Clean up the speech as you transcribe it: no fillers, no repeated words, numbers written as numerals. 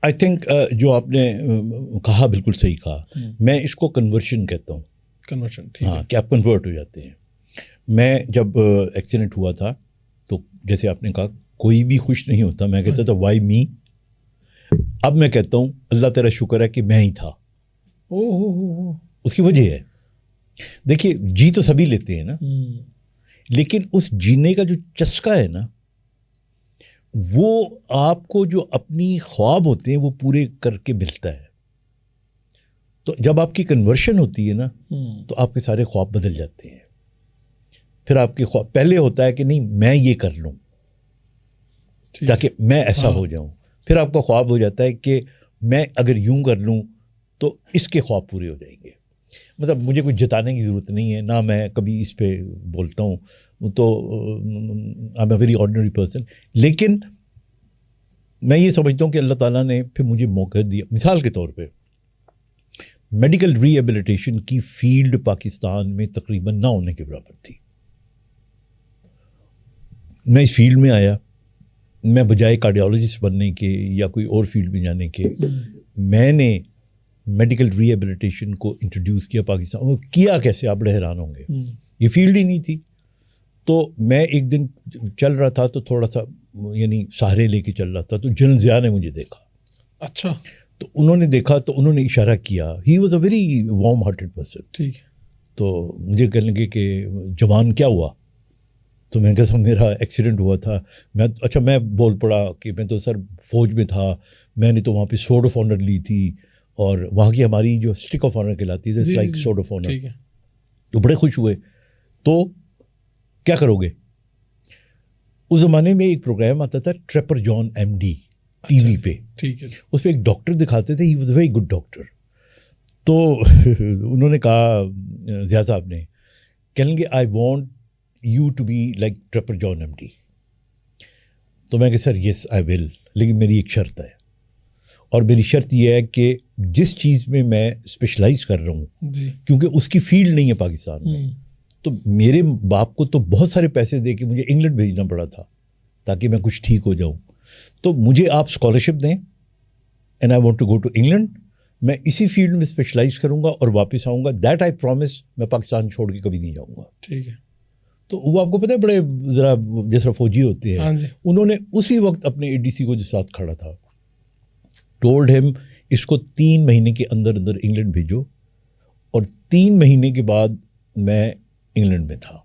I think جو آپ نے کہا بالکل صحیح کہا. میں اس کو کنورشن کہتا ہوں. کنورشن. ہاں, کہ آپ کنورٹ ہو جاتے ہیں. میں جب ایکسیڈنٹ ہوا تھا تو جیسے آپ نے کہا کوئی بھی خوش نہیں ہوتا. میں کہتا تھا وائی می. اب میں کہتا ہوں اللہ تیرا شکر ہے کہ میں ہی تھا. اس کی وجہ ہے, دیکھیے جی تو سبھی لیتے ہیں نا, لیکن اس جینے کا جو چسکا ہے نا, وہ آپ کو جو اپنی خواب ہوتے ہیں وہ پورے کر کے ملتا ہے. تو جب آپ کی کنورشن ہوتی ہے نا تو آپ کے سارے خواب بدل جاتے ہیں. پھر آپ کے خواب پہلے ہوتا ہے کہ نہیں میں یہ کر لوں تاکہ میں ایسا ہو جاؤں. پھر آپ کا خواب ہو جاتا ہے کہ میں اگر یوں کر لوں تو اس کے خواب پورے ہو جائیں گے. مطلب مجھے کچھ جتانے کی ضرورت نہیں ہے, نہ میں کبھی اس پہ بولتا ہوں, تو I am a very ordinary person. لیکن میں یہ سمجھتا ہوں کہ اللہ تعالیٰ نے پھر مجھے موقع دیا. مثال کے طور پہ میڈیکل ری ایبلیٹیشن کی فیلڈ پاکستان میں تقریباً نہ ہونے کے برابر تھی. میں اس فیلڈ میں آیا, میں بجائے کارڈیالوجسٹ بننے کے یا کوئی اور فیلڈ میں جانے کے, میں نے میڈیکل ری ایبلیٹیشن کو انٹروڈیوس کیا پاکستان میں. کیا کیسے, آپ بڑے حیران ہوں گے, یہ فیلڈ ہی نہیں تھی. تو میں ایک دن چل رہا تھا تو تھوڑا سا یعنی سہارے لے کے چل رہا تھا, تو جنرل ضیاء نے مجھے دیکھا. اچھا. تو انہوں نے دیکھا تو انہوں نے اشارہ کیا. ہی was a very warm hearted person. ٹھیک ہے. تو مجھے کہنے لگے کہ جوان کیا ہوا. تو میں کہتا میرا ایکسیڈنٹ ہوا تھا. میں بول پڑا کہ میں تو سر فوج میں تھا, میں نے تو وہاں پہ سورڈ آف آنر لی تھی, اور وہاں کی ہماری جو اسٹک آف آنر کہلاتی ہے لائک سورڈ آف آنر. تو بڑے خوش ہوئے. تو کیا کرو گے. اس زمانے میں ایک پروگرام آتا تھا Trapper John M D T V پہ. ٹھیک ہے. اس پہ ایک ڈاکٹر دکھاتے تھے, he was a very good doctor. تو انہوں نے کہا ضیاء صاحب نے, کہیں گے I want you to be like Trapper John M D. تو میں کہ سر یس آئی ول, لیکن میری ایک شرط ہے, اور میری شرط یہ ہے کہ جس چیز میں میں اسپیشلائز کر رہا ہوں, کیونکہ اس کی فیلڈ نہیں ہے پاکستان میں, تو میرے باپ کو تو بہت سارے پیسے دے کے مجھے انگلینڈ بھیجنا پڑا تھا تاکہ میں کچھ ٹھیک ہو جاؤں. تو مجھے آپ اسکالرشپ دیں and I want to go to England. میں اسی فیلڈ میں اسپیشلائز کروں گا اور واپس آؤں گا. دیٹ آئی پرومس, میں پاکستان چھوڑ کے کبھی نہیں جاؤں گا. ٹھیک ہے. تو وہ آپ کو پتہ ہے بڑے ذرا جیسا فوجی ہوتے ہیں, انہوں نے اسی وقت اپنے اے ڈی سی کو جو ساتھ کھڑا تھا ٹولڈ ہم اس کو 3 مہینے کے اندر اندر انگلینڈ بھیجو. اور 3 مہینے کے بعد میں انگلینڈ میں تھا.